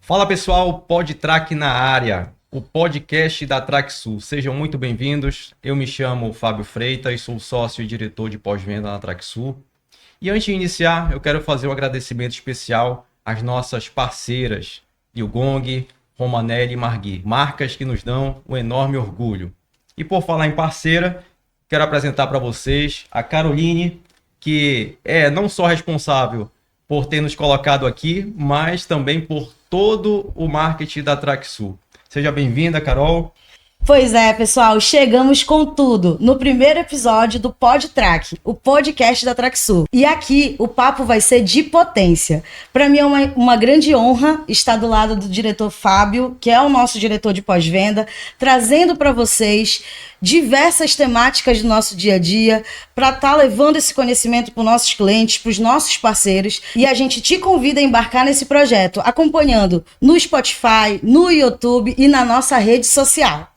Fala pessoal, PodTrack na área, o podcast da TrackSul. Sejam muito bem-vindos. Eu me chamo Fábio Freitas, sou sócio e diretor de pós-venda na TrackSul. E antes de iniciar, eu quero fazer um agradecimento especial às nossas parceiras, Gong, Romanelli e Margui, marcas que nos dão um enorme orgulho. E por falar em parceira, quero apresentar para vocês a Caroline, que é não só responsável por ter nos colocado aqui, mas também por todo o marketing da TrackSul. Seja bem-vinda, Carol. Pois é, pessoal, chegamos com tudo no primeiro episódio do PodTrack, o podcast da TrackSul. E aqui o papo vai ser de potência. Para mim é uma grande honra estar do lado do diretor Fábio, que é o nosso diretor de pós-venda, trazendo para vocês diversas temáticas do nosso dia a dia, para estar levando esse conhecimento para os nossos clientes, para os nossos parceiros. E a gente te convida a embarcar nesse projeto, acompanhando no Spotify, no YouTube e na nossa rede social.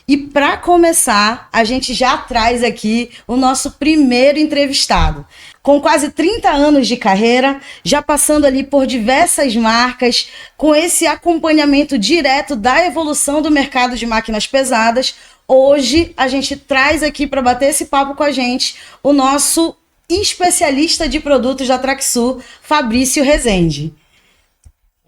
E para começar, a gente já traz aqui o nosso primeiro entrevistado. Com quase 30 anos de carreira, já passando ali por diversas marcas, com esse acompanhamento direto da evolução do mercado de máquinas pesadas, hoje a gente traz aqui para bater esse papo com a gente o nosso especialista de produtos da TrackSul, Fabrício Rezende.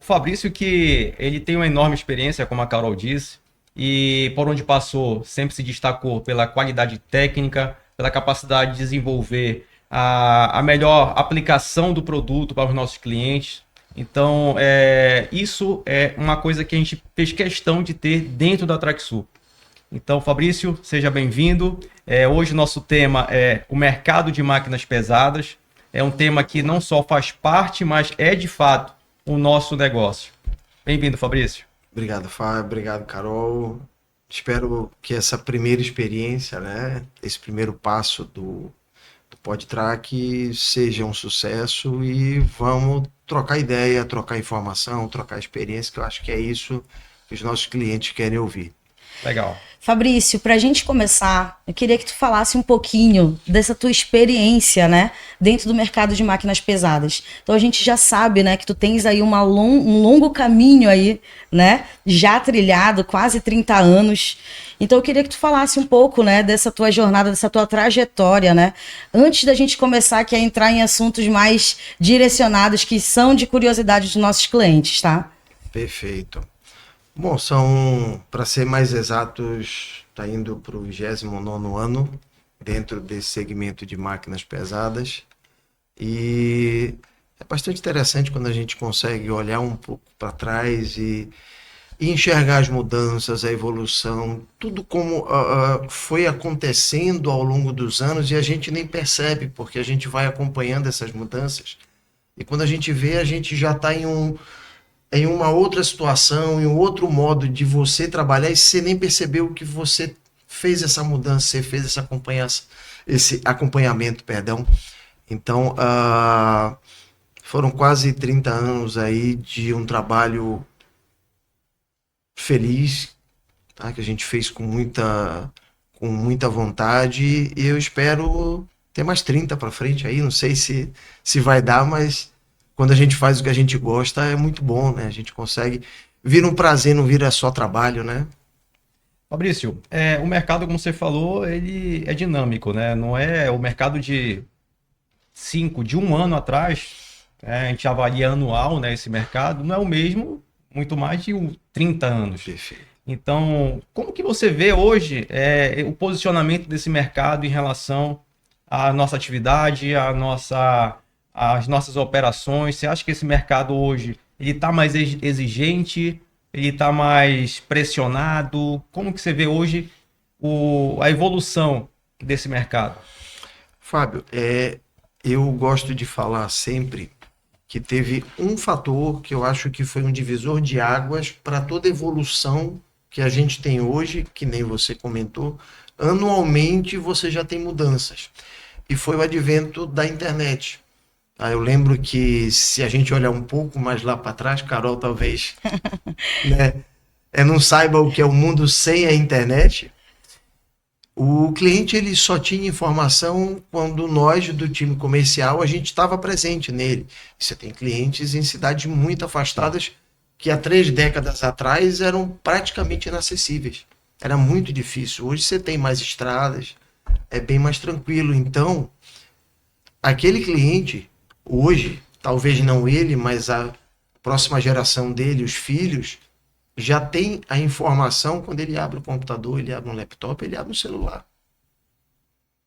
O Fabrício, que ele tem uma enorme experiência, como a Carol disse, e por onde passou sempre se destacou pela qualidade técnica, pela capacidade de desenvolver a melhor aplicação do produto para os nossos clientes. Então, isso é uma coisa que a gente fez questão de ter dentro da TrackSul. Então, Fabrício, seja bem-vindo. Hoje o nosso tema é o mercado de máquinas pesadas. É um tema que não só faz parte, mas é de fato o nosso negócio. Bem-vindo, Fabrício. Obrigado, Fábio. Obrigado, Carol. Espero que essa primeira experiência, né, esse primeiro passo do PodTrack seja um sucesso e vamos trocar ideia, trocar informação, trocar experiência, que eu acho que é isso que os nossos clientes querem ouvir. Legal. Fabrício, para a gente começar, eu queria que tu falasse um pouquinho dessa tua experiência, né, dentro do mercado de máquinas pesadas. Então a gente já sabe, né, que tu tens aí um longo caminho aí, né, já trilhado, quase 30 anos. Então eu queria que tu falasse um pouco, né, dessa tua jornada, dessa tua trajetória, né, antes da gente começar aqui a entrar em assuntos mais direcionados que são de curiosidade dos nossos clientes, tá? Perfeito. Bom, para ser mais exatos, está indo para o 29º ano dentro desse segmento de máquinas pesadas e é bastante interessante quando a gente consegue olhar um pouco para trás e enxergar as mudanças, a evolução, tudo como foi acontecendo ao longo dos anos e a gente nem percebe porque a gente vai acompanhando essas mudanças e quando a gente vê, a gente já está em uma outra situação, em um outro modo de você trabalhar e você nem percebeu que você fez essa mudança, você fez esse acompanhamento, perdão. Então, foram quase 30 anos aí de um trabalho feliz, tá? Que a gente fez com muita vontade e eu espero ter mais 30 para frente aí, não sei se vai dar, mas quando a gente faz o que a gente gosta, é muito bom, né? A gente consegue vir um prazer, não vira só trabalho, né? Fabrício, o mercado, como você falou, ele é dinâmico, né? Não é o mercado de um ano atrás, a gente avalia anual, né? Esse mercado não é o mesmo, muito mais de 30 anos. Perfeito. Então, como que você vê hoje o posicionamento desse mercado em relação à nossa atividade, as nossas operações? Você acha que esse mercado hoje ele está mais exigente, ele está mais pressionado? Como que você vê hoje a evolução desse mercado? Fábio, eu gosto de falar sempre que teve um fator que eu acho que foi um divisor de águas para toda a evolução que a gente tem hoje, que nem você comentou. Anualmente você já tem mudanças. E foi o advento da internet. Eu lembro que se a gente olhar um pouco mais lá para trás, Carol talvez né, não saiba o que é o mundo sem a internet. O cliente ele só tinha informação quando nós do time comercial a gente estava presente nele. Você tem clientes em cidades muito afastadas que há 3 décadas atrás eram praticamente inacessíveis. Era muito difícil. Hoje você tem mais estradas, é bem mais tranquilo. Então, aquele cliente, hoje, talvez não ele, mas a próxima geração dele, os filhos, já tem a informação quando ele abre o computador, ele abre um laptop, ele abre um celular.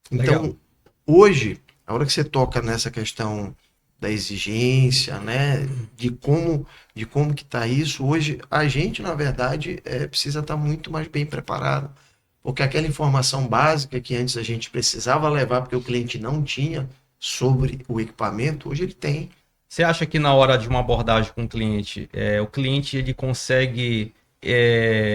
Então, Legal. hoje, a hora que você toca nessa questão da exigência, né, de como que está isso, hoje a gente, na verdade, precisa estar muito mais bem preparado, porque aquela informação básica que antes a gente precisava levar, porque o cliente não tinha sobre o equipamento, hoje ele tem. Você acha que na hora de uma abordagem com o cliente ele consegue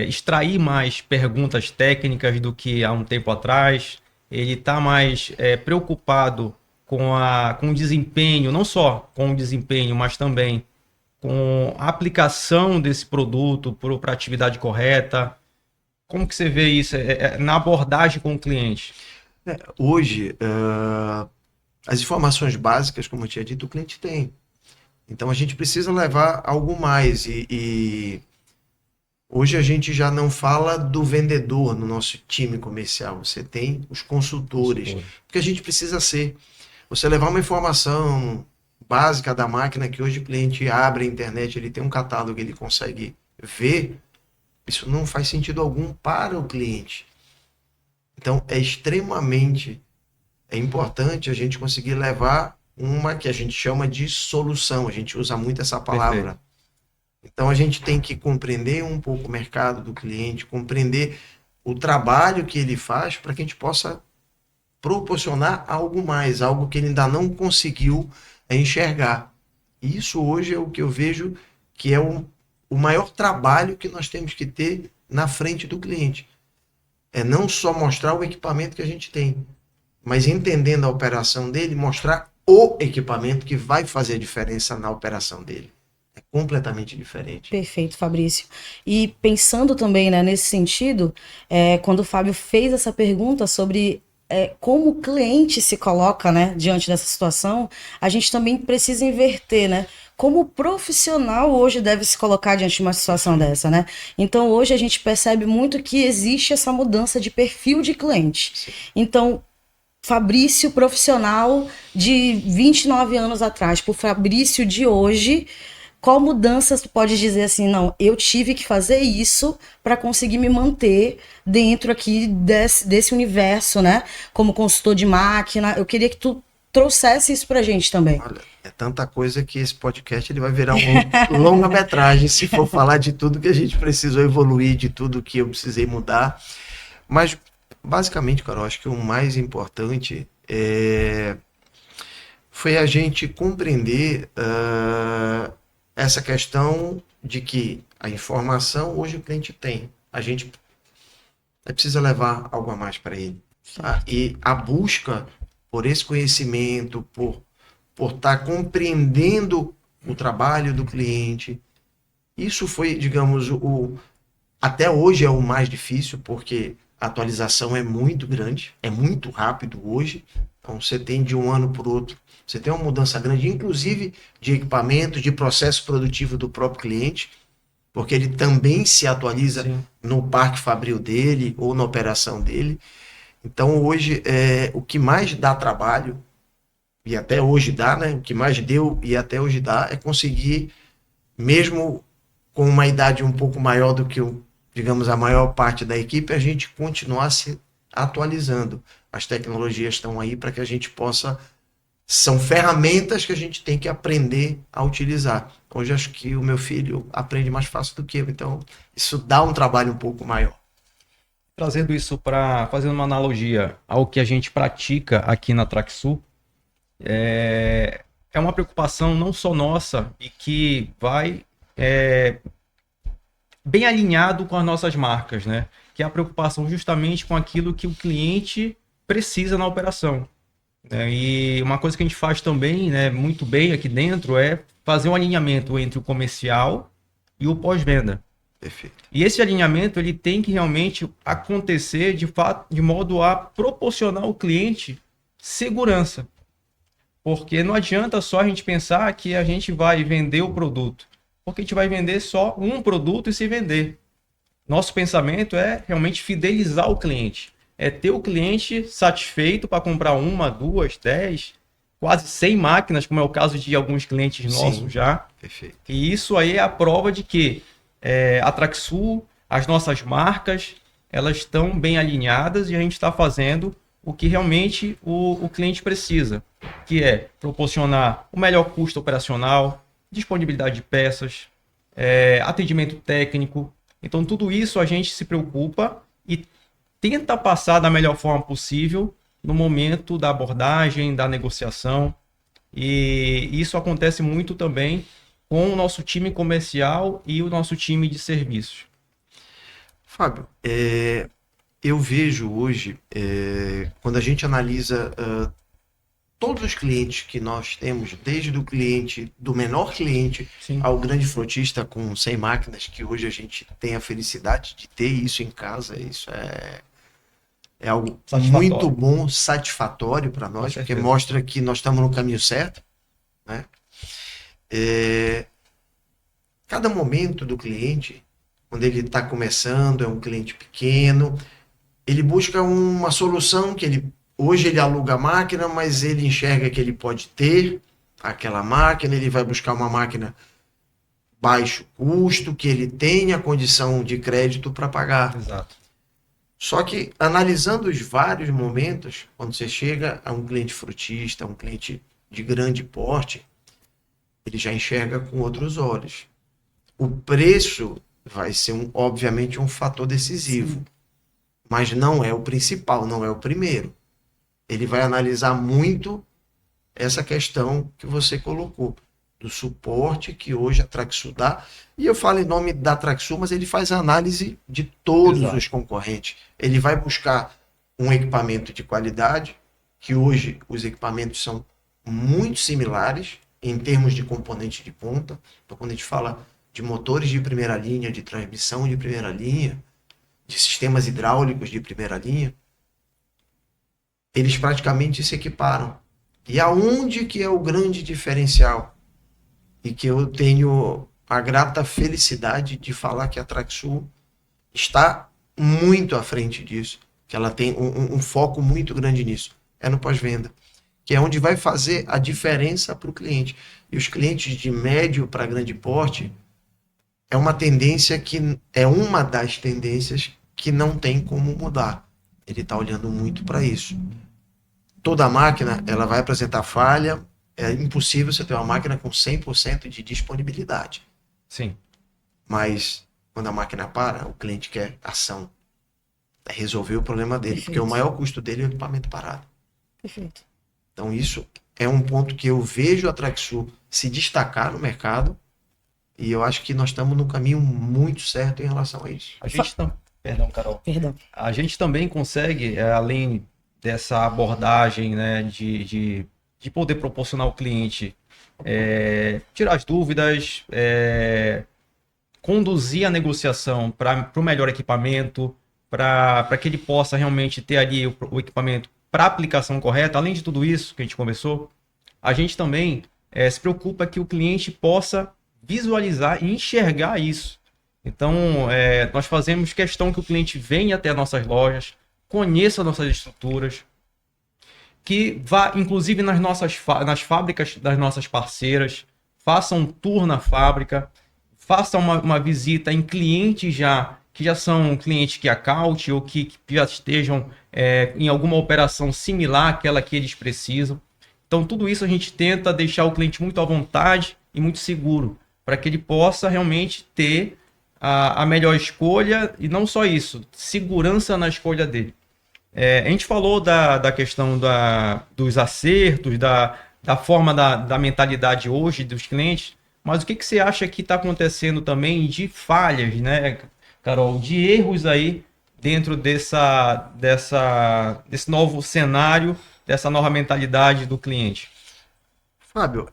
extrair mais perguntas técnicas do que há um tempo atrás? Ele está mais preocupado com o desempenho, não só com o desempenho, mas também com a aplicação desse produto para a atividade correta? Como que você vê isso na abordagem com o cliente? Hoje, as informações básicas, como eu tinha dito, o cliente tem. Então a gente precisa levar algo mais. E hoje a gente já não fala do vendedor no nosso time comercial. Você tem os consultores. Porque a gente precisa ser. Você levar uma informação básica da máquina que hoje o cliente abre a internet, ele tem um catálogo, ele consegue ver. Isso não faz sentido algum para o cliente. Então é extremamente importante a gente conseguir levar uma que a gente chama de solução. A gente usa muito essa palavra. Perfeito. Então a gente tem que compreender um pouco o mercado do cliente, compreender o trabalho que ele faz para que a gente possa proporcionar algo mais, algo que ele ainda não conseguiu enxergar. E isso hoje é o que eu vejo que é o maior trabalho que nós temos que ter na frente do cliente. É não só mostrar o equipamento que a gente tem, mas entendendo a operação dele, mostrar o equipamento que vai fazer a diferença na operação dele. É completamente diferente. Perfeito, Fabrício. E pensando também, né, nesse sentido, quando o Fábio fez essa pergunta sobre como o cliente se coloca, né, diante dessa situação, a gente também precisa inverter, né? Como o profissional hoje deve se colocar diante de uma situação dessa, né? Então hoje a gente percebe muito que existe essa mudança de perfil de cliente. Sim. Então, Fabrício profissional de 29 anos atrás, pro Fabrício de hoje, qual mudança tu pode dizer assim, não, eu tive que fazer isso para conseguir me manter dentro aqui desse universo, né? Como consultor de máquina, eu queria que tu trouxesse isso pra gente também. Olha, é tanta coisa que esse podcast ele vai virar uma longa-metragem se for falar de tudo que a gente precisou evoluir, de tudo que eu precisei mudar. Mas, basicamente, Carol, acho que o mais importante foi a gente compreender essa questão de que a informação hoje o cliente tem. A gente precisa levar algo a mais para ele. Tá? E a busca por esse conhecimento, por estar compreendendo o trabalho do cliente, isso foi, digamos, até hoje é o mais difícil, porque a atualização é muito grande, é muito rápido hoje. Então você tem de um ano para o outro, você tem uma mudança grande, inclusive de equipamento, de processo produtivo do próprio cliente, porque ele também se atualiza Sim. no parque fabril dele ou na operação dele. Então hoje o que mais dá trabalho, e até hoje dá, né? O que mais deu e até hoje dá é conseguir, mesmo com uma idade um pouco maior do que digamos, a maior parte da equipe, a gente continuar se atualizando. As tecnologias estão aí para que a gente possa... São ferramentas que a gente tem que aprender a utilizar. Hoje acho que o meu filho aprende mais fácil do que eu, então isso dá um trabalho um pouco maior. Trazendo isso fazendo uma analogia ao que a gente pratica aqui na TrackSul, é uma preocupação não só nossa e que vai bem alinhado com as nossas marcas, né? Que é a preocupação justamente com aquilo que o cliente precisa na operação. E uma coisa que a gente faz também, né, muito bem aqui dentro, é fazer um alinhamento entre o comercial e o pós-venda. Perfeito. E esse alinhamento ele tem que realmente acontecer de fato, de modo a proporcionar ao cliente segurança. Porque não adianta só a gente pensar que a gente vai vender o produto. porque a gente vai vender só um produto e se vender. Nosso pensamento é realmente fidelizar o cliente. É ter o cliente satisfeito para comprar uma, duas, 10, quase 100 máquinas, como é o caso de alguns clientes nossos. Sim, já. perfeito. E isso aí é a prova de que a Traxsul, as nossas marcas, elas estão bem alinhadas e a gente está fazendo o que realmente o cliente precisa, que é proporcionar o melhor custo operacional, disponibilidade de peças, atendimento técnico. Então, tudo isso a gente se preocupa e tenta passar da melhor forma possível no momento da abordagem, da negociação. E isso acontece muito também com o nosso time comercial e o nosso time de serviços. Fábio, eu vejo hoje, quando a gente analisa todos os clientes que nós temos, desde o cliente, do menor cliente Sim. ao grande frotista com 100 máquinas, que hoje a gente tem a felicidade de ter isso em casa, isso é algo muito bom, satisfatório para nós, porque mostra que nós estamos no caminho certo, né? Cada momento do cliente, quando ele está começando, é um cliente pequeno, ele busca uma solução que hoje ele aluga a máquina, mas ele enxerga que ele pode ter aquela máquina, ele vai buscar uma máquina baixo custo, que ele tenha condição de crédito para pagar. Exato. Só que, analisando os vários momentos, quando você chega a um cliente frutista, um cliente de grande porte, ele já enxerga com outros olhos. O preço vai ser, obviamente, um fator decisivo. Sim. Mas não é o principal, não é o primeiro. Ele vai analisar muito essa questão que você colocou, do suporte que hoje a Traxsul dá. E eu falo em nome da Traxsul, mas ele faz a análise de todos os concorrentes. Ele vai buscar um equipamento de qualidade, que hoje os equipamentos são muito similares em termos de componente de ponta. Então, quando a gente fala de motores de primeira linha, de transmissão de primeira linha, de sistemas hidráulicos de primeira linha, eles praticamente se equiparam. E aonde que é o grande diferencial? E que eu tenho a grata felicidade de falar que a Traxsul está muito à frente disso, que ela tem um foco muito grande nisso, é no pós-venda, que é onde vai fazer a diferença para o cliente. E os clientes de médio para grande porte é uma tendência que é uma das tendências que não tem como mudar. Ele está olhando muito para isso. Toda máquina ela vai apresentar falha, é impossível você ter uma máquina com 100% de disponibilidade. Sim. Mas quando a máquina para, o cliente quer ação. É resolver o problema dele, Perfeito. porque o maior custo dele é o equipamento parado. Perfeito. Então isso é um ponto que eu vejo a Traxsul se destacar no mercado, e eu acho que nós estamos no caminho muito certo em relação a isso. A gente Perdão, Carol. Perdão. A gente também consegue, além dessa abordagem, né, de poder proporcionar ao cliente tirar as dúvidas, conduzir a negociação para o melhor equipamento, para que ele possa realmente ter ali o equipamento para a aplicação correta. Além de tudo isso que a gente conversou, a gente também se preocupa que o cliente possa visualizar e enxergar isso. Então, nós fazemos questão que o cliente venha até nossas lojas, conheça nossas estruturas, que vá, inclusive, nas fábricas das nossas parceiras, faça um tour na fábrica, faça uma visita em clientes que já são clientes que acaute ou que já estejam em alguma operação similar àquela que eles precisam. Então, tudo isso a gente tenta deixar o cliente muito à vontade e muito seguro, para que ele possa realmente ter a melhor escolha, e não só isso, segurança na escolha dele. A gente falou da questão dos acertos, da forma da mentalidade hoje dos clientes, mas o que você acha que está acontecendo também de falhas, né, Carol, de erros aí dentro desse novo cenário, dessa nova mentalidade do cliente? Fábio,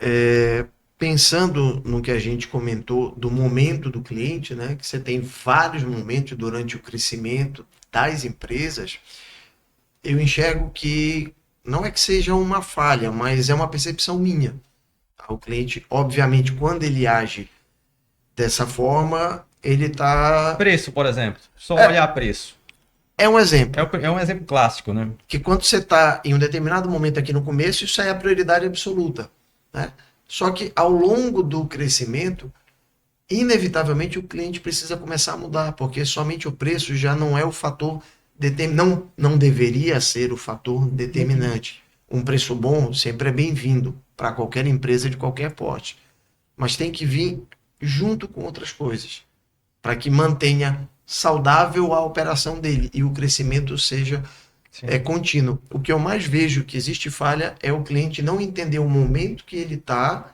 pensando no que a gente comentou do momento do cliente, né, que você tem vários momentos durante o crescimento das empresas, eu enxergo que não é que seja uma falha, mas é uma percepção minha. O cliente, obviamente, quando ele age Dessa forma, ele está... Preço, por exemplo. Só É. olhar preço. É um exemplo. É um exemplo clássico, né? Que quando você está em um determinado momento aqui no começo, isso aí é a prioridade absoluta, né? Só que ao longo do crescimento, inevitavelmente o cliente precisa começar a mudar, porque somente o preço já não é o fator não deveria ser o fator determinante. Um preço bom sempre é bem-vindo para qualquer empresa de qualquer porte, mas tem que vir junto com outras coisas, para que mantenha saudável a operação dele e o crescimento seja contínuo. O que eu mais vejo que existe falha é o cliente não entender o momento que ele está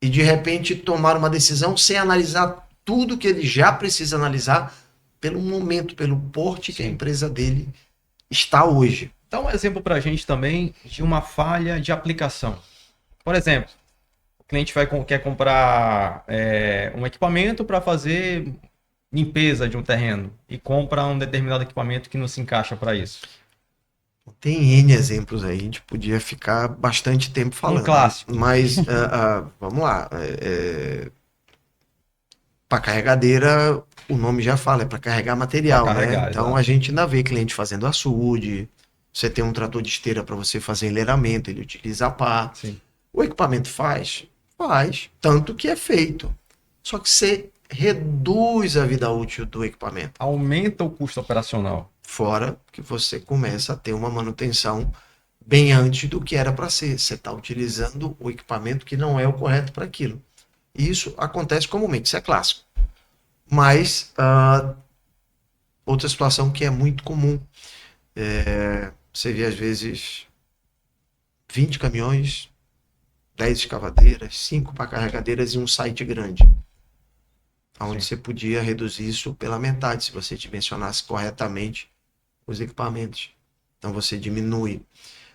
e de repente tomar uma decisão sem analisar tudo que ele já precisa analisar pelo momento, pelo porte que a empresa dele está hoje. Dá um exemplo para a gente também de uma falha de aplicação. Por exemplo, o cliente quer comprar um equipamento para fazer limpeza de um terreno e compra um determinado equipamento que não se encaixa para isso. Tem N exemplos aí, a gente podia ficar bastante tempo falando. Um clássico. Mas, vamos lá. Para carregadeira, o nome já fala, é para carregar material, Pra carregar, né? Então exato. a gente ainda vê cliente fazendo açude, você tem um trator de esteira para você fazer enleiramento, ele utiliza a pá. Sim. O equipamento faz, tanto que é feito. Só que você reduz a vida útil do equipamento. Aumenta o custo operacional. Fora que você começa a ter uma manutenção bem antes do que era para ser. Você está utilizando o equipamento que não é o correto para aquilo. E isso acontece comumente, isso é clássico. Mas outra situação que é muito comum, você vê às vezes 20 caminhões, 10 escavadeiras, 5 para carregadeiras e um site grande. Onde você podia reduzir isso pela metade, se você dimensionasse corretamente os equipamentos. Então você diminui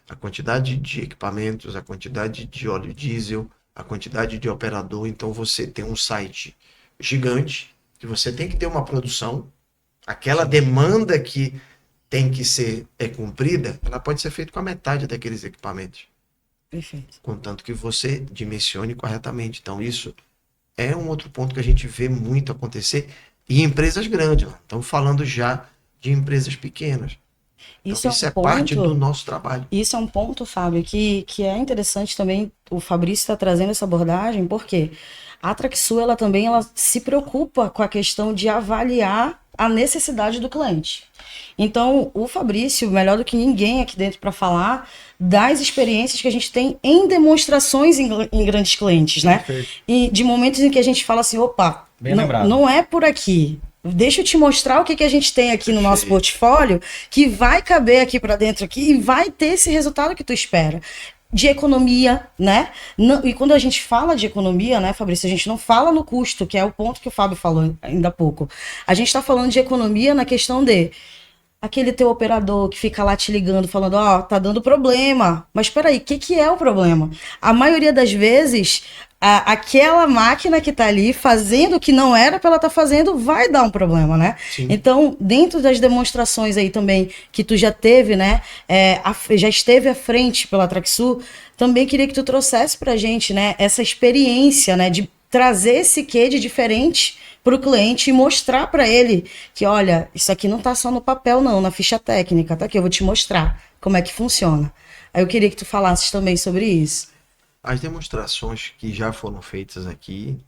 a quantidade de equipamentos, a quantidade de óleo diesel, a quantidade de operador. Então você tem um site gigante, que você tem que ter uma produção, aquela demanda que tem que ser cumprida, ela pode ser feita com a metade daqueles equipamentos. Perfeito. Contanto que você dimensione corretamente. Então isso é um outro ponto que a gente vê muito acontecer em empresas grandes. Estamos falando já de empresas pequenas. Então, isso é parte do nosso trabalho. Isso é um ponto, Fábio, que é interessante também. O Fabrício está trazendo essa abordagem, porque a Traxsul, ela se preocupa com a questão de avaliar a necessidade do cliente. Então, o Fabrício, melhor do que ninguém aqui dentro para falar das experiências que a gente tem em demonstrações em grandes clientes, né? Perfeito. E de momentos em que a gente fala assim, opa, não é por aqui. Deixa eu te mostrar o que a gente tem aqui no nosso portfólio que vai caber aqui para dentro aqui e vai ter esse resultado que tu espera. De economia, né? E quando a gente fala de economia, né, Fabrício, a gente não fala no custo, que é o ponto que o Fábio falou ainda há pouco. A gente está falando de economia na questão de aquele teu operador que fica lá te ligando, falando, tá dando problema. Mas peraí, o que é o problema? A maioria das vezes, aquela máquina que tá ali fazendo o que não era para ela estar fazendo, vai dar um problema, né? Sim. Então, dentro das demonstrações aí também, que tu já teve, né? Já esteve à frente pela Traxsul, também queria que tu trouxesse pra gente, né? Essa experiência, né? De trazer esse quê de diferente para o cliente e mostrar para ele que, olha, isso aqui não está só no papel não, na ficha técnica, tá aqui, eu vou te mostrar como é que funciona. Aí eu queria que tu falasses também sobre isso. As demonstrações que já foram feitas aqui,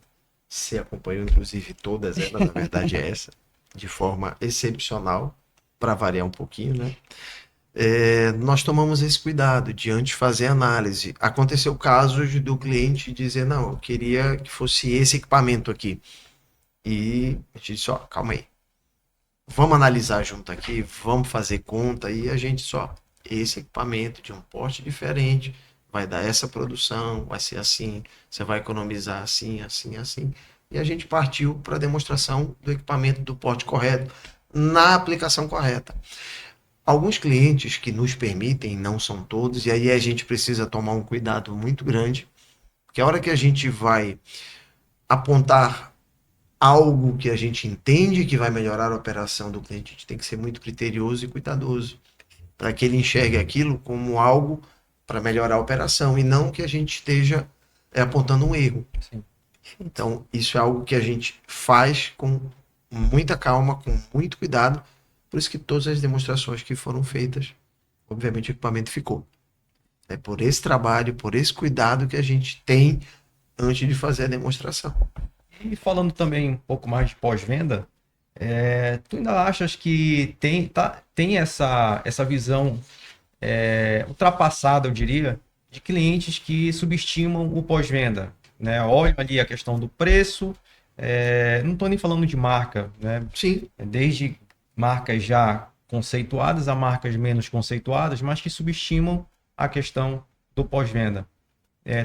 você acompanhou inclusive todas elas, na verdade é essa, de forma excepcional, para variar um pouquinho, né? Nós tomamos esse cuidado de antes fazer análise. Aconteceu casos do cliente dizer, não, eu queria que fosse esse equipamento aqui. E a gente disse, calma aí. Vamos analisar junto aqui, vamos fazer conta e a gente esse equipamento de um porte diferente vai dar essa produção, vai ser assim, você vai economizar assim, assim, assim. E a gente partiu para a demonstração do equipamento do porte correto, na aplicação correta. Alguns clientes que nos permitem, não são todos, e aí a gente precisa tomar um cuidado muito grande, porque a hora que a gente vai apontar algo que a gente entende que vai melhorar a operação do cliente, a gente tem que ser muito criterioso e cuidadoso, para que ele enxergue aquilo como algo para melhorar a operação, e não que a gente esteja apontando um erro. Sim. Então, isso é algo que a gente faz com muita calma, com muito cuidado. Por isso que todas as demonstrações que foram feitas, obviamente o equipamento ficou. É por esse trabalho, por esse cuidado que a gente tem antes de fazer a demonstração. E falando também um pouco mais de pós-venda, tu ainda achas que tem essa visão ultrapassada, eu diria, de clientes que subestimam o pós-venda, né? Olham ali a questão do preço, não estou nem falando de marca, né? Sim, Desde marcas já conceituadas a marcas menos conceituadas, mas que subestimam a questão do pós-venda.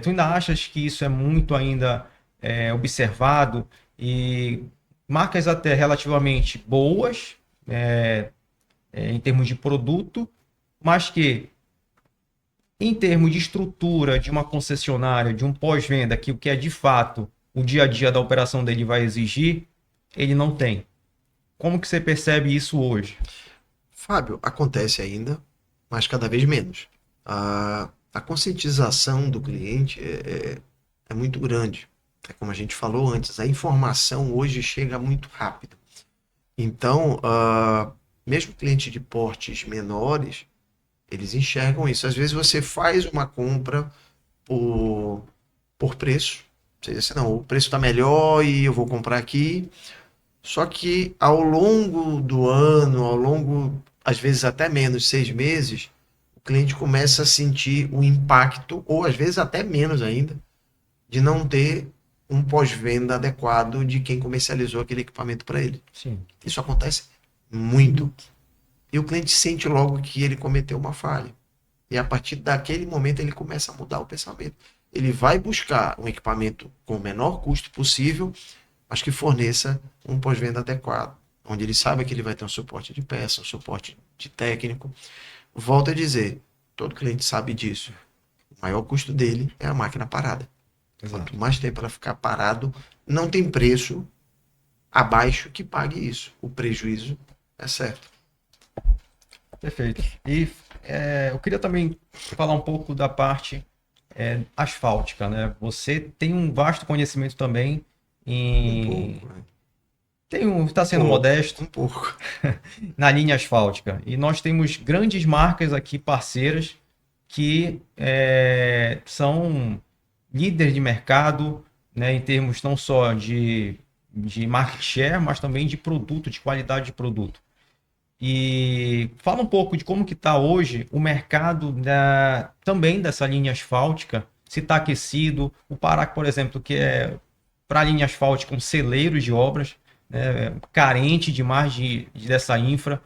Tu ainda achas que isso é muito ainda observado e marcas até relativamente boas em termos de produto, mas que em termos de estrutura de uma concessionária, de um pós-venda, que o que é de fato o dia a dia da operação dele vai exigir, ele não tem. Como que você percebe isso hoje? Fábio, acontece ainda, mas cada vez menos. A conscientização do cliente é muito grande. É como a gente falou antes, a informação hoje chega muito rápido. Então, mesmo cliente de portes menores, eles enxergam isso. Às vezes você faz uma compra por preço. Você diz assim, não, o preço está melhor e eu vou comprar aqui. Só que ao longo do ano, ao longo, às vezes até menos, 6 meses, o cliente começa a sentir o impacto, ou às vezes até menos ainda, de não ter um pós-venda adequado de quem comercializou aquele equipamento para ele. Sim. Isso acontece muito. E o cliente sente logo que ele cometeu uma falha. E a partir daquele momento ele começa a mudar o pensamento. Ele vai buscar um equipamento com o menor custo possível, mas que forneça um pós-venda adequado, onde ele saiba que ele vai ter um suporte de peça, um suporte de técnico. Volto a dizer, todo cliente sabe disso. O maior custo dele é a máquina parada. Exato. Quanto mais tempo ela ficar parado, não tem preço abaixo que pague isso. O prejuízo é certo. Perfeito. E eu queria também falar um pouco da parte asfáltica, né? Você tem um vasto conhecimento também Um pouco, né? está sendo modesto Um pouco. na linha asfáltica. E nós temos grandes marcas aqui, parceiras, que são líderes de mercado, né, em termos não só de market share, mas também de produto, de qualidade de produto. E fala um pouco de como que está hoje o mercado também dessa linha asfáltica, se está aquecido. O Pará, por exemplo, que é para a linha asfáltica um celeiro de obras, né, carente demais dessa infra.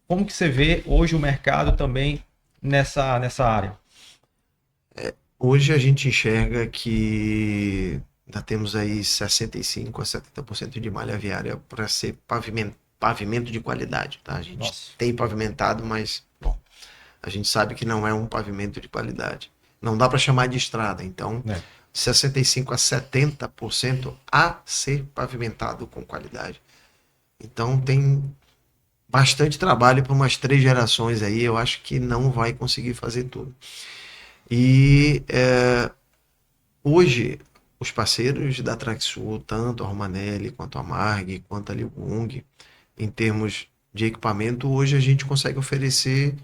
Como que você vê hoje o mercado também nessa área? Hoje a gente enxerga que ainda temos aí 65% a 70% de malha viária para ser pavimento de qualidade, tá? A gente Nossa. tem pavimentado, mas bom, a gente sabe que não é um pavimento de qualidade. Não dá para chamar de estrada, então 65% a 70% a ser pavimentado com qualidade. Então tem bastante trabalho para umas 3 gerações aí, eu acho que não vai conseguir fazer tudo. E hoje, os parceiros da Traxsul, tanto a Romanelli, quanto a Marg, quanto a Ligung, em termos de equipamento, hoje a gente consegue oferecer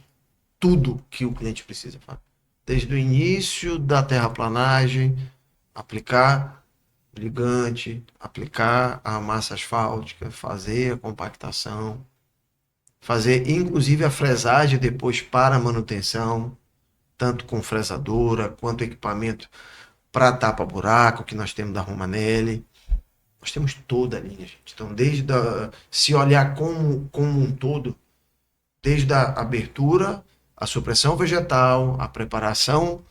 tudo que o cliente precisa. Desde o início da terraplanagem, aplicar ligante, aplicar a massa asfáltica, fazer a compactação, fazer inclusive a fresagem depois para a manutenção, tanto com fresadora, quanto equipamento para tapa-buraco, que nós temos da Romanelli. Nós temos toda a linha, gente. Então, se olhar como um todo, desde a abertura, a supressão vegetal, a preparação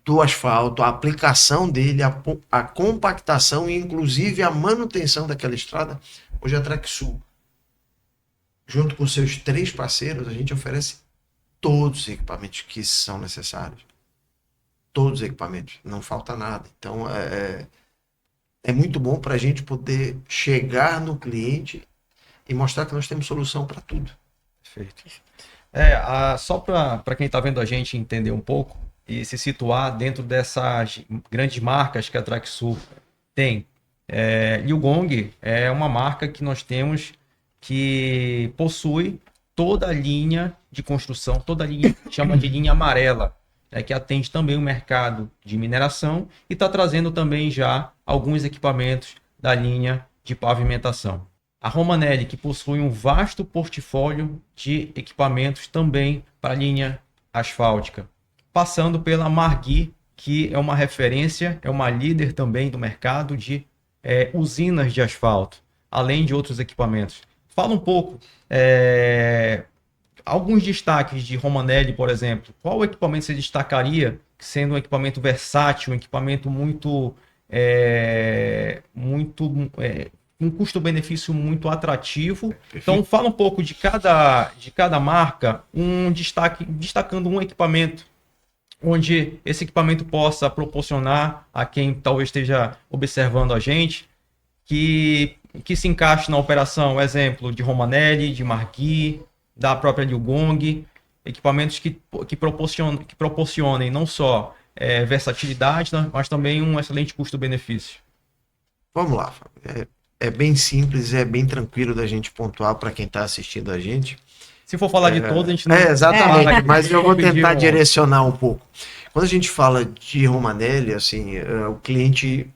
do asfalto, a aplicação dele, a compactação e, inclusive, a manutenção daquela estrada, hoje a Traxsul, junto com seus 3 parceiros, a gente oferece todos os equipamentos que são necessários. Todos os equipamentos, não falta nada. Então, é muito bom para a gente poder chegar no cliente e mostrar que nós temos solução para tudo. Perfeito. Só para quem está vendo a gente entender um pouco e se situar dentro dessas grandes marcas que a Traxsul Tem. Liugong é uma marca que nós temos que possui toda a linha de construção, toda a linha que chama de linha amarela, que atende também o mercado de mineração e está trazendo também já alguns equipamentos da linha de pavimentação. A Romanelli, que possui um vasto portfólio de equipamentos também para a linha asfáltica, passando pela Margui, que é uma referência, é uma líder também do mercado de usinas de asfalto, além de outros equipamentos. Fala um pouco, alguns destaques de Romanelli, por exemplo. Qual equipamento você destacaria, sendo um equipamento versátil, um equipamento um custo-benefício muito atrativo? Então, fala um pouco de cada marca, destacando um equipamento, onde esse equipamento possa proporcionar a quem talvez esteja observando a gente, que se encaixe na operação, exemplo de Romanelli, de Margui, da própria Liugong, equipamentos que proporcionem não só versatilidade, né, mas também um excelente custo-benefício. Vamos lá, Fábio. É bem simples, é bem tranquilo da gente pontuar para quem está assistindo a gente. Se for falar de todos, a gente não... Exatamente, mas eu vou tentar direcionar um pouco. Quando a gente fala de Romanelli, assim, o cliente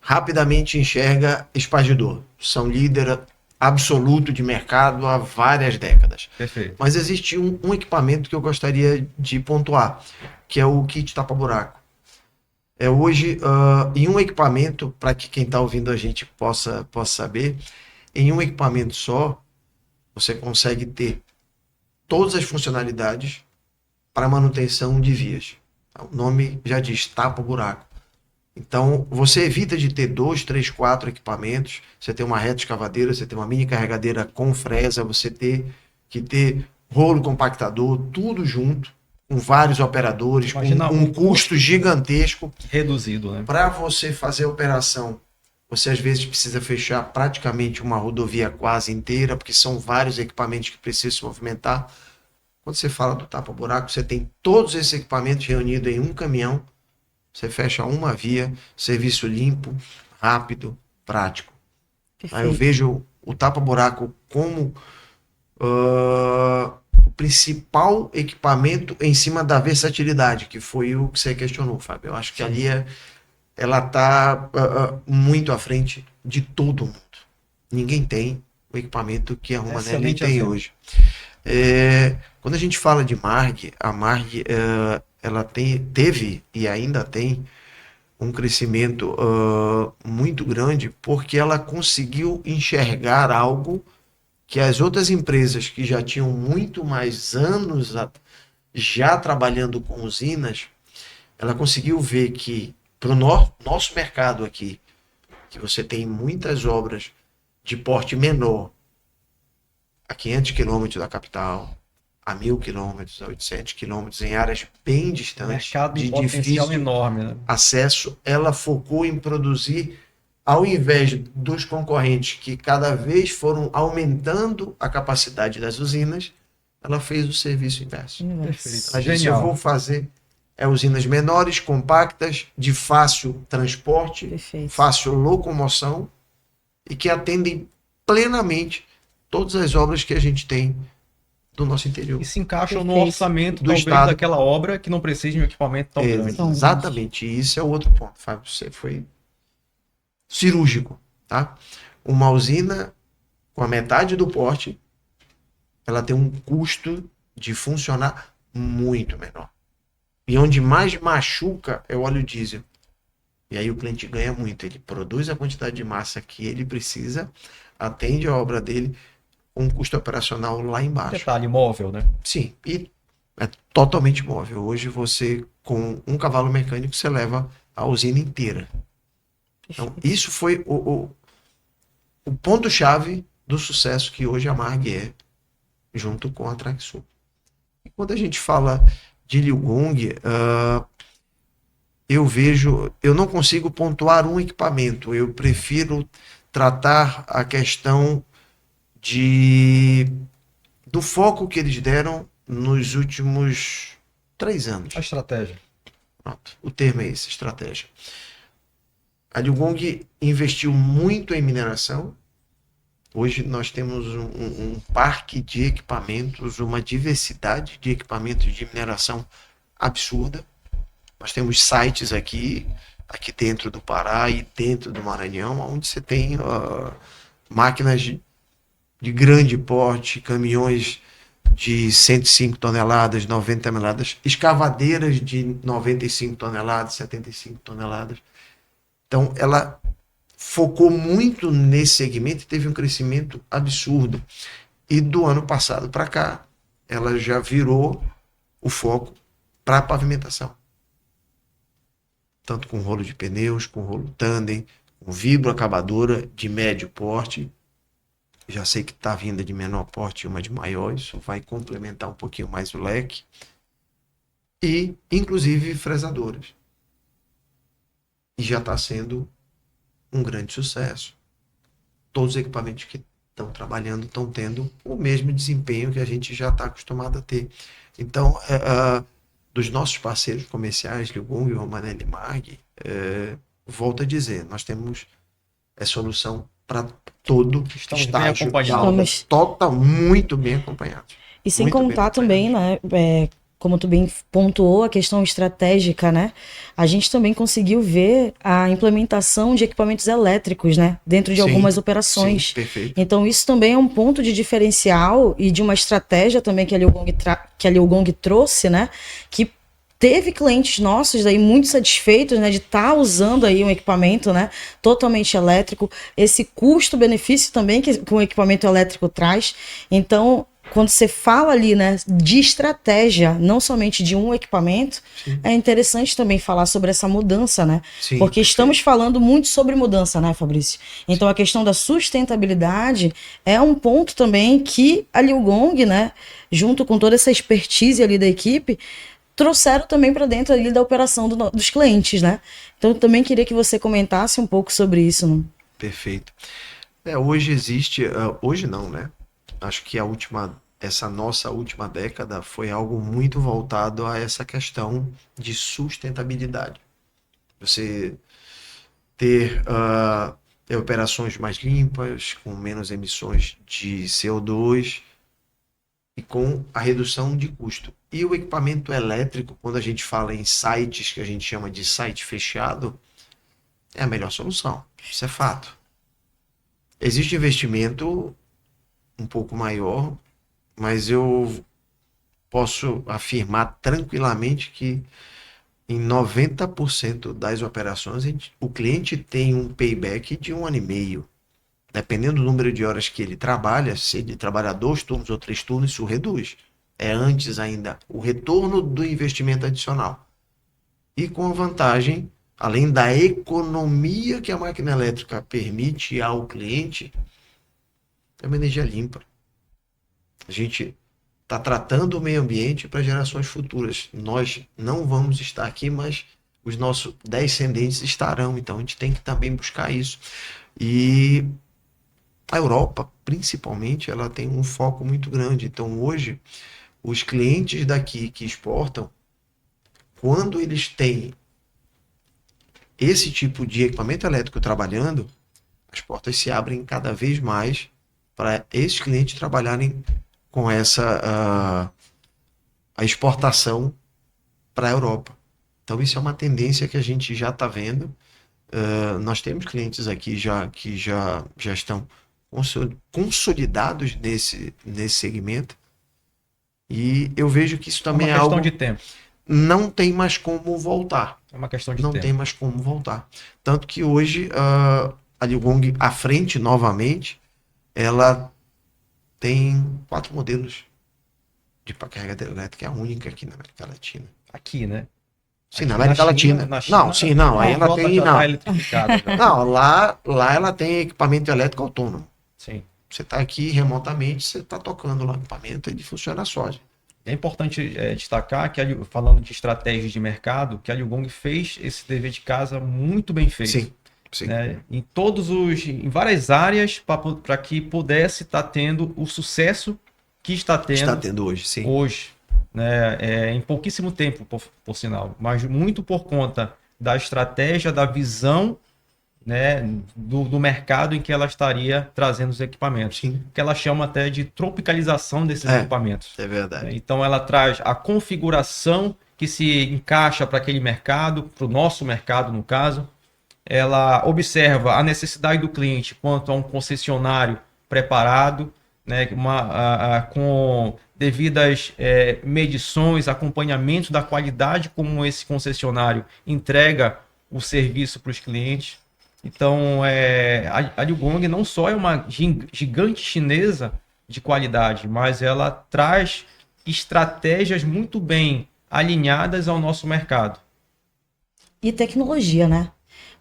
rapidamente enxerga Espargidor. São líder absoluto de mercado há várias décadas. Perfeito. Mas existe um equipamento que eu gostaria de pontuar, que é o kit tapa-buraco. Hoje, em um equipamento, para que quem está ouvindo a gente possa saber, em um equipamento só, você consegue ter todas as funcionalidades para manutenção de vias. O nome já diz tapa-buraco. Então, você evita de ter 2, 3, 4 equipamentos. Você tem uma reta escavadeira, você tem uma mini carregadeira com fresa, você tem que ter rolo compactador, tudo junto, com vários operadores, imagina com um custo gigantesco. Reduzido, né? Para você fazer a operação, você às vezes precisa fechar praticamente uma rodovia quase inteira, porque são vários equipamentos que precisam se movimentar. Quando você fala do tapa-buraco, você tem todos esses equipamentos reunidos em um caminhão. Você fecha uma via, serviço limpo, rápido, prático. Aí eu vejo o tapa-buraco como o principal equipamento em cima da versatilidade, que foi o que você questionou, Fábio. Eu acho que ali ela está muito à frente de todo mundo. Ninguém tem o equipamento que a Romanelli tem hoje. Quando a gente fala de Marg, a Marg ela teve e ainda tem um crescimento muito grande, porque ela conseguiu enxergar algo que as outras empresas que já tinham muito mais anos já trabalhando com usinas, ela conseguiu ver que para o nosso mercado aqui, que você tem muitas obras de porte menor, a 500 quilômetros da capital, a 1.000 quilômetros, a 800 quilômetros, em áreas bem distantes, mercado de potencial difícil enorme, né? acesso, ela focou em produzir, ao invés dos concorrentes que cada vez foram aumentando a capacidade das usinas, ela fez o serviço inverso. Perfeito. Ela disse, eu vou fazer usinas menores, compactas, de fácil transporte, Perfeito. fácil locomoção e que atendem plenamente todas as obras que a gente tem do nosso interior. E se encaixam no Perfeito. orçamento Do talvez estado. daquela obra que não precisa de um equipamento tão grande. Exatamente, isso é o outro ponto, Fábio. Você foi cirúrgico, tá? Uma usina com a metade do porte, ela tem um custo de funcionar muito menor. E onde mais machuca é o óleo diesel. E aí o cliente ganha muito. Ele produz a quantidade de massa que ele precisa, atende a obra dele com um custo operacional lá embaixo. Detalhe móvel, né? Sim, e é totalmente móvel. Hoje você, com um cavalo mecânico, você leva a usina inteira. Então, isso foi o ponto-chave do sucesso que hoje a Marg é, junto com a Traxsul. E quando a gente fala de Liugong, eu não consigo pontuar um equipamento, eu prefiro tratar a questão do foco que eles deram nos últimos 3 anos. A estratégia. Pronto, o termo é esse, estratégia. A Liu Gong investiu muito em mineração. Hoje nós temos um parque de equipamentos, uma diversidade de equipamentos de mineração absurda. Nós temos sites aqui dentro do Pará e dentro do Maranhão, onde você tem máquinas de grande porte, caminhões de 105 toneladas, 90 toneladas, escavadeiras de 95 toneladas, 75 toneladas. Então, ela focou muito nesse segmento e teve um crescimento absurdo. E do ano passado para cá, ela já virou o foco para a pavimentação. Tanto com rolo de pneus, com rolo tandem, com vibroacabadora de médio porte. Já sei que está vindo de menor porte e uma de maior, isso vai complementar um pouquinho mais o leque. E, inclusive, fresadoras. E já está sendo um grande sucesso. Todos os equipamentos que estão trabalhando estão tendo o mesmo desempenho que a gente já está acostumado a ter. Então, dos nossos parceiros comerciais, Liu Gong, Romanelli Mag, volto a dizer, nós temos solução para todo Estamos bem estágio acompanhados. muito bem acompanhados. E sem Muito bem contar também, né, como tu bem pontuou, a questão estratégica, né? A gente também conseguiu ver a implementação de equipamentos elétricos, né? Dentro de Sim, algumas operações. Sim, perfeito. Então isso também é um ponto de diferencial e de uma estratégia também que a Liu Gong trouxe, né? Que teve clientes nossos aí muito satisfeitos, né, de estar usando aí um equipamento, né, totalmente elétrico, esse custo-benefício também que o equipamento elétrico traz. Então, quando você fala ali, né, de estratégia, não somente de um equipamento, Sim. é interessante também falar sobre essa mudança, né? Sim, porque perfeito. estamos falando muito sobre mudança, né, Fabrício? Então, a questão da sustentabilidade é um ponto também que a Liu Gong, né, junto com toda essa expertise ali da equipe, trouxeram também para dentro ali da operação dos clientes, né? Então, eu também queria que você comentasse um pouco sobre isso. Né? Perfeito. Hoje existe, hoje não, né? Acho que essa nossa última década foi algo muito voltado a essa questão de sustentabilidade. Você ter operações mais limpas, com menos emissões de CO2 e com a redução de custo. E o equipamento elétrico, quando a gente fala em sites que a gente chama de site fechado, é a melhor solução. Isso é fato. Existe investimento um pouco maior, mas eu posso afirmar tranquilamente que em 90% das operações o cliente tem um payback de 1 ano e meio. Dependendo do número de horas que ele trabalha, se ele trabalhar 2 turnos ou 3 turnos, isso reduz. É antes ainda o retorno do investimento adicional. E com a vantagem, além da economia que a máquina elétrica permite ao cliente, é uma energia limpa. A gente está tratando o meio ambiente para gerações futuras. Nós não vamos estar aqui, mas os nossos descendentes estarão. Então a gente tem que também buscar isso. E a Europa, principalmente, ela tem um foco muito grande. Então hoje, os clientes daqui que exportam, quando eles têm esse tipo de equipamento elétrico trabalhando, as portas se abrem cada vez mais para esses clientes trabalharem com essa a exportação para a Europa. Então isso é uma tendência que a gente já está vendo. Nós temos clientes aqui que já estão consolidados nesse segmento, e eu vejo que isso também é algo de tempo. Não tem mais como voltar. É uma questão de não tempo. tem mais como voltar. Tanto que hoje a Liu Gong, à frente novamente, ela tem 4 modelos de carregadeira elétrica, é a única aqui na América Latina. Aqui, né? Sim, na América Latina. Não, aí ela tem. Não, lá ela tem equipamento elétrico autônomo. Sim. Você está aqui remotamente, você está tocando lá o equipamento e ele funciona só. É importante destacar que, falando de estratégias de mercado, que a Liu Gong fez esse dever de casa muito bem feito. Sim, sim. Né? Em várias áreas, para que pudesse estar tendo o sucesso que está tendo hoje, sim. Hoje, né? Em pouquíssimo tempo, por sinal, mas muito por conta da estratégia, da visão né, do mercado em que ela estaria trazendo os equipamentos. Sim. Que ela chama até de tropicalização desses equipamentos. É verdade. Então ela traz a configuração que se encaixa para aquele mercado, para o nosso mercado no caso. Ela observa a necessidade do cliente quanto a um concessionário preparado, né, com devidas medições, acompanhamento da qualidade como esse concessionário entrega o serviço para os clientes. Então, a Liugong não só é uma gigante chinesa de qualidade, mas ela traz estratégias muito bem alinhadas ao nosso mercado. E tecnologia, né?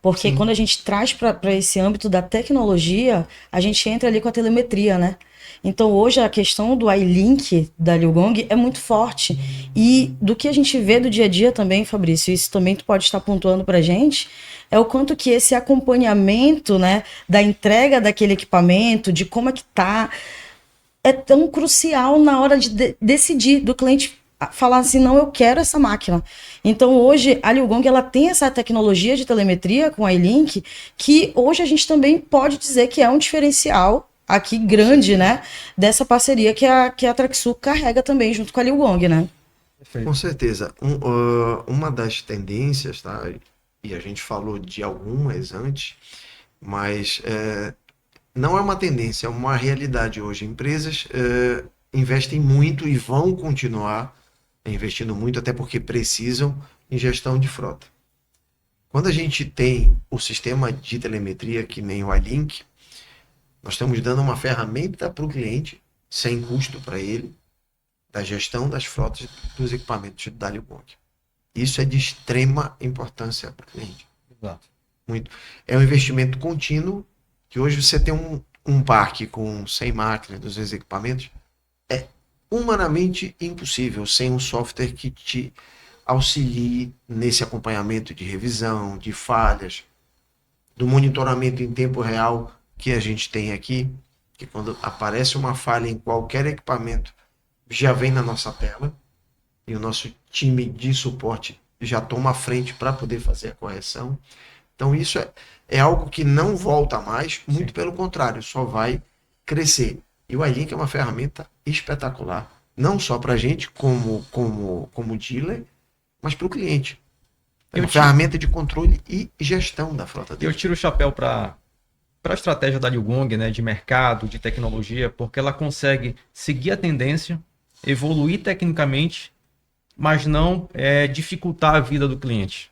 Porque Sim. quando a gente traz para esse âmbito da tecnologia, a gente entra ali com a telemetria, né? Então hoje a questão do iLink da Liugong é muito forte. E do que a gente vê do dia a dia também, Fabrício, isso também tu pode estar pontuando para a gente, é o quanto que esse acompanhamento, né, da entrega daquele equipamento, de como é que tá, é tão crucial na hora de decidir do cliente falar assim, não, eu quero essa máquina. Então hoje a Liugong ela tem essa tecnologia de telemetria com a iLink que hoje a gente também pode dizer que é um diferencial aqui grande, né, dessa parceria que a Traxsul carrega também junto com a Liugong, né? Perfeito. Com certeza. Uma das tendências, tá? E a gente falou de algumas antes, mas não é uma tendência, é uma realidade hoje. Empresas investem muito e vão continuar investindo muito, até porque precisam, em gestão de frota. Quando a gente tem o sistema de telemetria, que nem o iLink, nós estamos dando uma ferramenta para o cliente, sem custo para ele, da gestão das frotas dos equipamentos da Liugong. Isso é de extrema importância para o cliente. Exato. Muito. É um investimento contínuo, que hoje você tem um parque com 100 máquinas, 200 equipamentos, é humanamente impossível sem um software que te auxilie nesse acompanhamento de revisão, de falhas, do monitoramento em tempo real que a gente tem aqui, que quando aparece uma falha em qualquer equipamento, já vem na nossa tela e o nosso time de suporte já toma a frente para poder fazer a correção. Então isso é algo que não volta mais, muito Sim. pelo contrário, só vai crescer. E o iLink é uma ferramenta espetacular, não só para a gente como dealer, mas para o cliente. É uma ferramenta de controle e gestão da frota dele. Eu tiro o chapéu para a estratégia da Liugong, né, de mercado, de tecnologia, porque ela consegue seguir a tendência, evoluir tecnicamente, mas não dificultar a vida do cliente.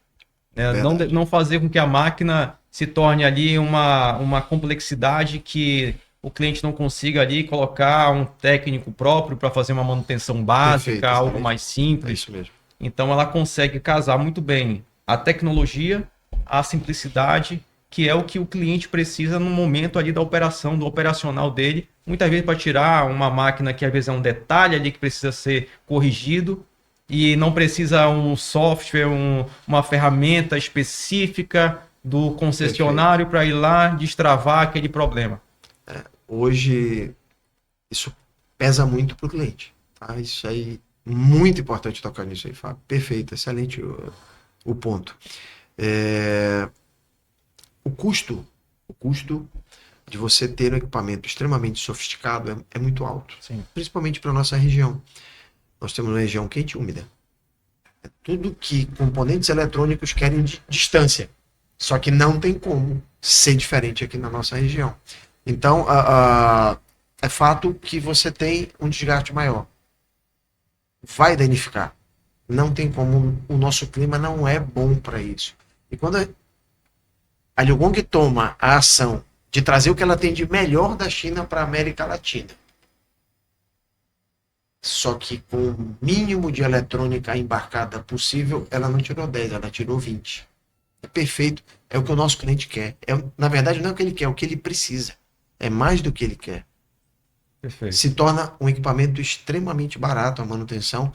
Não fazer com que a máquina se torne ali uma complexidade que o cliente não consiga ali colocar um técnico próprio para fazer uma manutenção básica, Perfeito, algo exatamente. mais É simples. isso mesmo. Então ela consegue casar muito bem a tecnologia, a simplicidade, que é o que o cliente precisa no momento ali da operação, do operacional dele. Muitas vezes para tirar uma máquina que às vezes é um detalhe ali que precisa ser corrigido e não precisa um software, uma ferramenta específica do concessionário para ir lá destravar aquele problema. Hoje, isso pesa muito para o cliente. Tá? Isso aí, muito importante tocar nisso aí, Fábio. Perfeito, excelente o ponto. O custo de você ter um equipamento extremamente sofisticado é muito alto. Sim. Principalmente para a nossa região. Nós temos uma região quente e úmida. É tudo que componentes eletrônicos querem de distância. Só que não tem como ser diferente aqui na nossa região. Então, é fato que você tem um desgaste maior. Vai danificar. Não tem como. O nosso clima não é bom para isso. E quando a Liugong toma a ação de trazer o que ela tem de melhor da China para a América Latina, só que com o mínimo de eletrônica embarcada possível, ela não tirou 10, ela tirou 20. É perfeito, é o que o nosso cliente quer. Na verdade, não é o que ele quer, é o que ele precisa. É mais do que ele quer. Perfeito. Se torna um equipamento extremamente barato a manutenção,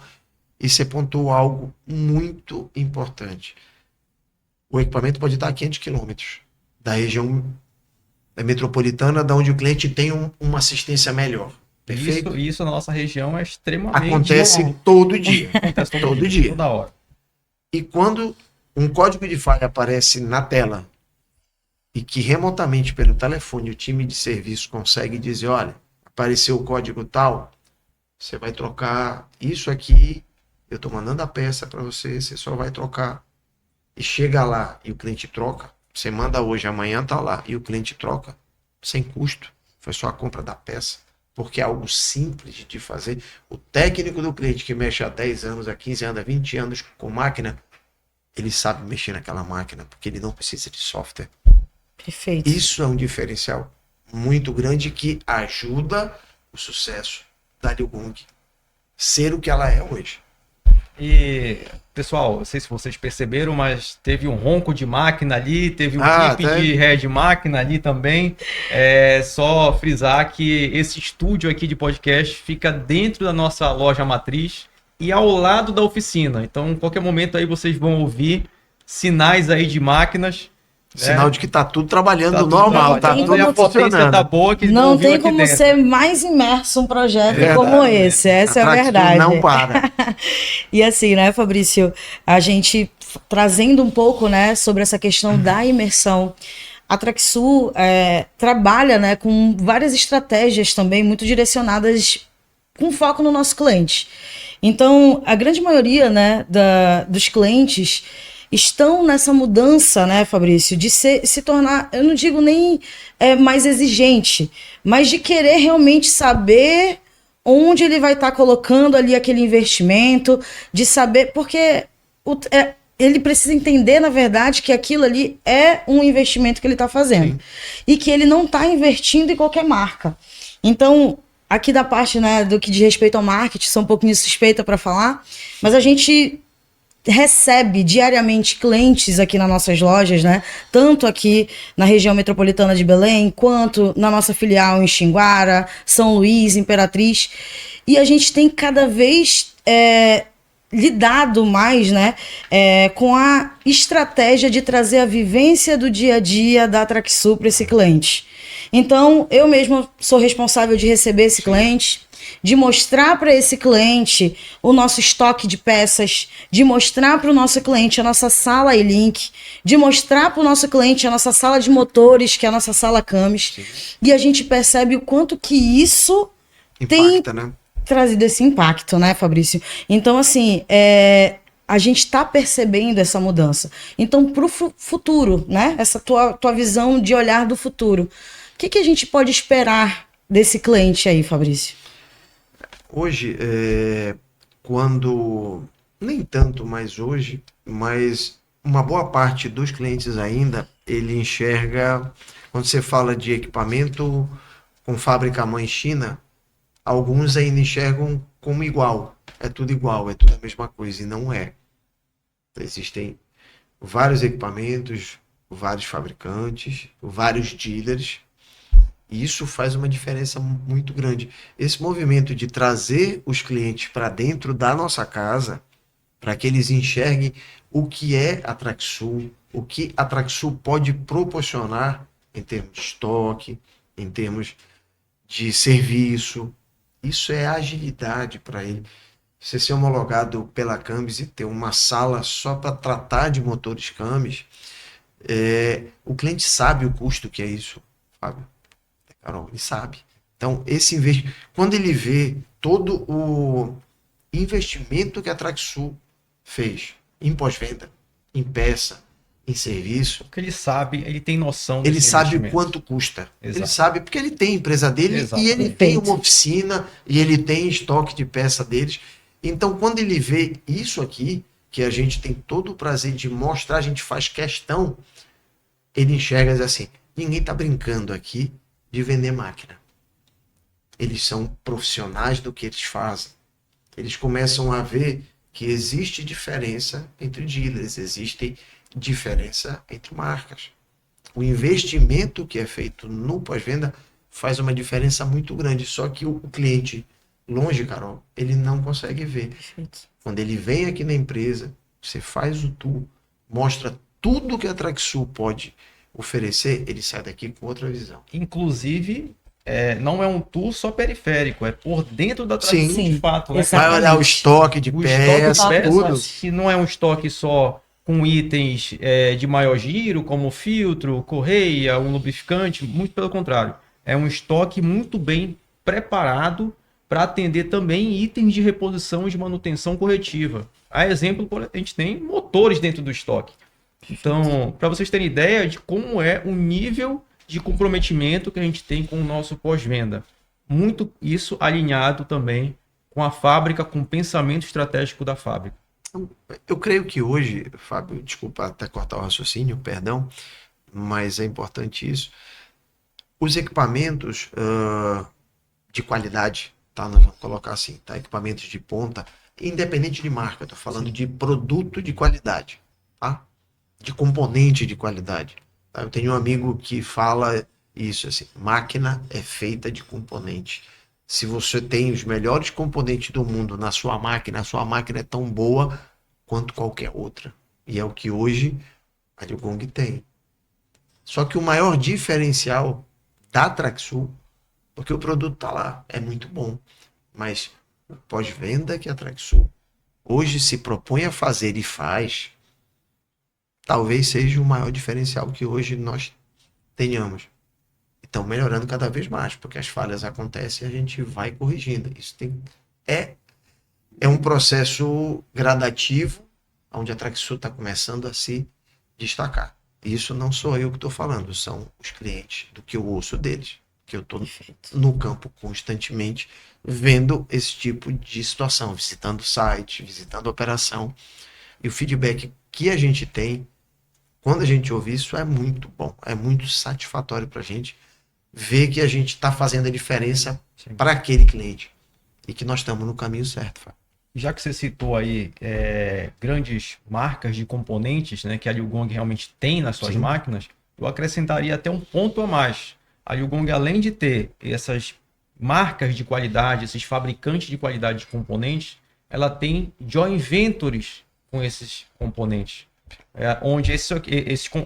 e você pontuou algo muito importante. O equipamento pode estar a 500 quilômetros da região metropolitana, da onde o cliente tem uma assistência melhor. Perfeito? Isso na nossa região é extremamente... Acontece todo dia. Acontece todo dia. Toda hora. E quando um código de falha aparece na tela e que remotamente pelo telefone o time de serviço consegue dizer, olha, apareceu o código tal, você vai trocar isso aqui, eu estou mandando a peça para você, você só vai trocar. E chega lá e o cliente troca, você manda hoje, amanhã está lá, e o cliente troca, sem custo, foi só a compra da peça, porque é algo simples de fazer. O técnico do cliente que mexe há 10 anos, há 15 anos, há 20 anos com máquina, ele sabe mexer naquela máquina, porque ele não precisa de software. Perfeito. Isso é um diferencial muito grande que ajuda o sucesso da Liu Gong ser o que ela é hoje. E, pessoal, não sei se vocês perceberam, mas teve um ronco de máquina ali, teve um clipe de Red máquina ali também. É só frisar que esse estúdio aqui de podcast fica dentro da nossa loja matriz e ao lado da oficina. Então, em qualquer momento aí vocês vão ouvir sinais aí de máquinas. Sinal de que tá tudo trabalhando tudo normal, tá tudo a potência tá boa, que não tem como dentro. ser mais imerso um projeto como esse, essa é a verdade. Não para. E assim, né, Fabrício, a gente trazendo um pouco, né, sobre essa questão da imersão, a Traxsul trabalha, né, com várias estratégias também muito direcionadas com foco no nosso cliente. Então, a grande maioria, né, dos clientes estão nessa mudança, né, Fabrício, de se tornar, eu não digo nem mais exigente, mas de querer realmente saber onde ele vai estar colocando ali aquele investimento, de saber, porque ele precisa entender, na verdade, que aquilo ali é um investimento que ele está fazendo. Sim. E que ele não está investindo em qualquer marca. Então, aqui da parte, né, do que diz respeito ao marketing, sou um pouquinho suspeita para falar, mas a gente recebe diariamente clientes aqui nas nossas lojas, né? Tanto aqui na região metropolitana de Belém, quanto na nossa filial em Xinguara, São Luís, Imperatriz. E a gente tem cada vez lidado mais, né, com a estratégia de trazer a vivência do dia a dia da Traxsul para esse cliente. Então, eu mesma sou responsável de receber esse cliente, de mostrar para esse cliente o nosso estoque de peças, de mostrar para o nosso cliente a nossa sala e-link, de mostrar para o nosso cliente a nossa sala de motores, que é a nossa sala Camis. Sim. E a gente percebe o quanto que isso impacta, tem trazido esse impacto, né, Fabrício? Então, assim, a gente está percebendo essa mudança. Então, para o futuro, né, essa tua visão de olhar do futuro, o que a gente pode esperar desse cliente aí, Fabrício? Hoje, quando, nem tanto mais hoje, mas uma boa parte dos clientes ainda, ele enxerga, quando você fala de equipamento com fábrica mãe China, alguns ainda enxergam como igual, é tudo igual, é tudo a mesma coisa, e não é. Existem vários equipamentos, vários fabricantes, vários dealers, e isso faz uma diferença muito grande. Esse movimento de trazer os clientes para dentro da nossa casa, para que eles enxerguem o que é a Traxsul, o que a Traxsul pode proporcionar em termos de estoque, em termos de serviço. Isso é agilidade para ele. Você ser homologado pela Camis e ter uma sala só para tratar de motores Camis, o cliente sabe o custo que é isso, Fábio. Carol, ele sabe. Então, quando ele vê todo o investimento que a Traxsul fez em pós-venda, em peça, em serviço... Porque ele sabe, ele tem noção desse investimento. Ele sabe quanto custa. Exato. Ele sabe, porque ele tem a empresa dele. Exato. E ele tem uma oficina, e ele tem estoque de peça deles. Então, quando ele vê isso aqui, que a gente tem todo o prazer de mostrar, a gente faz questão, ele enxerga assim, ninguém está brincando aqui de vender máquina. Eles são profissionais do que eles fazem. Eles começam a ver que existe diferença entre dealers, existe diferença entre marcas. O investimento que é feito no pós-venda faz uma diferença muito grande, só que o cliente longe, Carol, ele não consegue ver. Perfeito. Quando ele vem aqui na empresa, você faz o tour, mostra tudo que a Traxsul pode oferecer, ele sai daqui com outra visão. Inclusive, não é um tour só periférico, é por dentro da Traxsul de fato. Né? Vai olhar o estoque de peças, tudo. Que não é um estoque só com itens de maior giro, como filtro, correia, um lubrificante, muito pelo contrário. É um estoque muito bem preparado para atender também itens de reposição e de manutenção corretiva. A exemplo, a gente tem motores dentro do estoque. Então, para vocês terem ideia de como é o nível de comprometimento que a gente tem com o nosso pós-venda. Muito isso alinhado também com a fábrica, com o pensamento estratégico da fábrica. Eu creio que hoje, Fábio, desculpa até cortar o raciocínio, perdão, mas é importante isso. Os equipamentos de qualidade, tá? Nós vamos colocar assim, tá? Equipamentos de ponta, independente de marca, estou falando de produto de qualidade, tá? De componente de qualidade. Tá? Eu tenho um amigo que fala isso assim, máquina é feita de componente. Se você tem os melhores componentes do mundo na sua máquina, a sua máquina é tão boa quanto qualquer outra. E é o que hoje a Liugong tem. Só que o maior diferencial da Traxsul, porque o produto está lá, é muito bom, mas o pós-venda que a Traxsul hoje se propõe a fazer e faz, talvez seja o maior diferencial que hoje nós tenhamos. Estão melhorando cada vez mais, porque as falhas acontecem e a gente vai corrigindo. Isso é um processo gradativo, onde a Traxsul está começando a se destacar. Isso não sou eu que estou falando, são os clientes, do que eu ouço deles, que eu estou no campo constantemente, vendo esse tipo de situação, visitando o site, visitando a operação, e o feedback que a gente tem, quando a gente ouve isso, é muito bom, é muito satisfatório para a gente, ver que a gente está fazendo a diferença para aquele cliente e que nós estamos no caminho certo, Fábio. Já que você citou aí grandes marcas de componentes, né, que a Liugong realmente tem nas suas máquinas, eu acrescentaria até um ponto a mais. A Liugong, além de ter essas marcas de qualidade, esses fabricantes de qualidade de componentes, ela tem joint ventures com esses componentes. Onde esses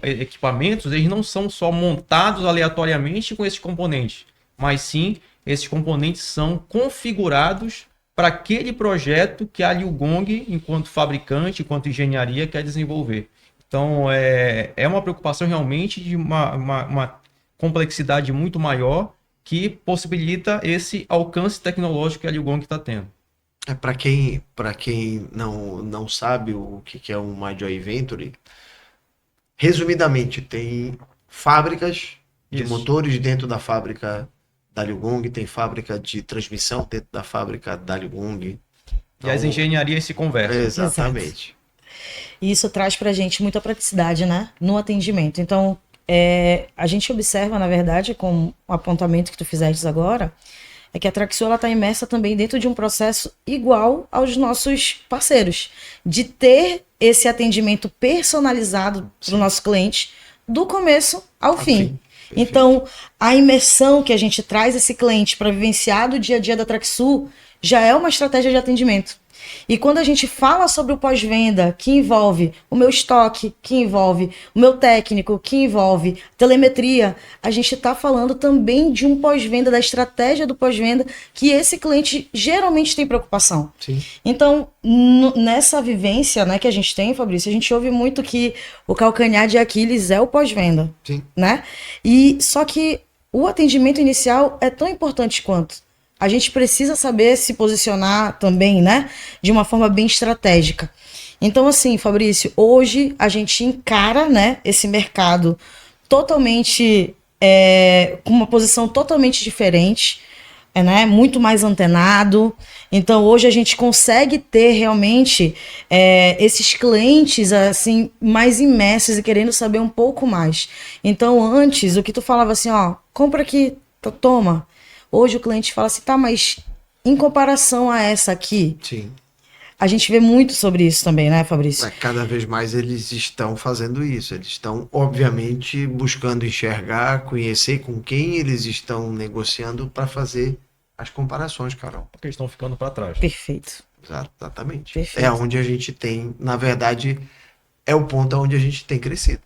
equipamentos eles não são só montados aleatoriamente com esses componentes, mas sim esses componentes são configurados para aquele projeto que a Liugong, enquanto fabricante, enquanto engenharia, quer desenvolver. Então, é uma preocupação realmente de uma complexidade muito maior que possibilita esse alcance tecnológico que a Liugong está tendo. Para quem não sabe o que é uma joint venture, resumidamente, tem fábricas de motores dentro da fábrica da Liugong, tem fábrica de transmissão dentro da fábrica da Liugong. Então, e as engenharias se conversam. Exatamente. E isso traz para a gente muita praticidade, né, no atendimento. Então, a gente observa, na verdade, com o apontamento que tu fizeste agora, é que a Traxsul está imersa também dentro de um processo igual aos nossos parceiros, de ter esse atendimento personalizado para o nosso cliente do começo ao fim. Então, a imersão que a gente traz esse cliente para vivenciar do dia a dia da Traxsul já é uma estratégia de atendimento. E quando a gente fala sobre o pós-venda, que envolve o meu estoque, que envolve o meu técnico, que envolve telemetria, a gente está falando também de um pós-venda, da estratégia do pós-venda, que esse cliente geralmente tem preocupação. Sim. Então, nessa vivência, né, que a gente tem, Fabrício, a gente ouve muito que o calcanhar de Aquiles é o pós-venda. Sim. Né? E só que o atendimento inicial é tão importante quanto. A gente precisa saber se posicionar também, né? De uma forma bem estratégica. Então, assim, Fabrício, hoje a gente encara, né, esse mercado totalmente, com uma posição totalmente diferente, né? Muito mais antenado. Então, hoje a gente consegue ter realmente esses clientes, assim, mais imersos e querendo saber um pouco mais. Então, antes, o que tu falava assim, ó, compra aqui, toma. Hoje o cliente fala assim, tá, mas em comparação a essa aqui, sim, a gente vê muito sobre isso também, né, Fabrício? Cada vez mais eles estão fazendo isso. Eles estão, obviamente, buscando enxergar, conhecer com quem eles estão negociando para fazer as comparações, Carol. Porque eles estão ficando para trás. Perfeito. Exatamente. Perfeito. É onde a gente tem, na verdade, é o ponto onde a gente tem crescido.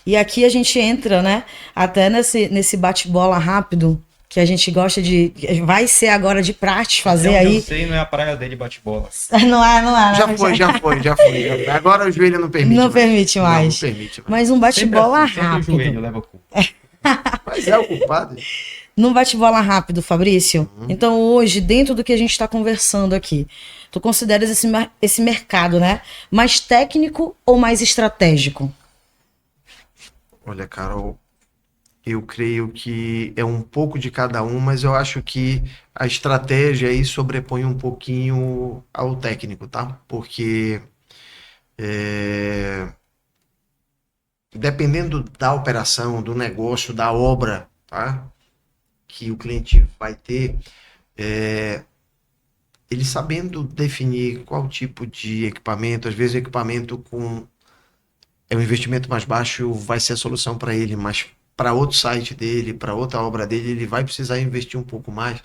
E aqui a gente entra, né, até nesse bate-bola rápido, que a gente gosta de... Vai ser agora de praxe fazer Até onde aí. eu sei, não é a praia dele bate-bola. Não é, não é. Já foi. Agora o joelho não permite Não mais. permite mais. Não permite mais. Mas um bate-bola Sempre o rápido. joelho leva culpa. Mas é o culpado. Num bate-bola rápido, Fabrício. Então, hoje, dentro do que a gente está conversando aqui, tu consideras esse mercado, né, mais técnico ou mais estratégico? Olha, Carol, eu creio que é um pouco de cada um, mas eu acho que a estratégia aí sobrepõe um pouquinho ao técnico, tá? Porque é, dependendo da operação, do negócio, da obra, tá? Que o cliente vai ter, ele sabendo definir qual tipo de equipamento, às vezes o equipamento com um investimento mais baixo vai ser a solução para ele, mas para outro site dele, para outra obra dele, ele vai precisar investir um pouco mais.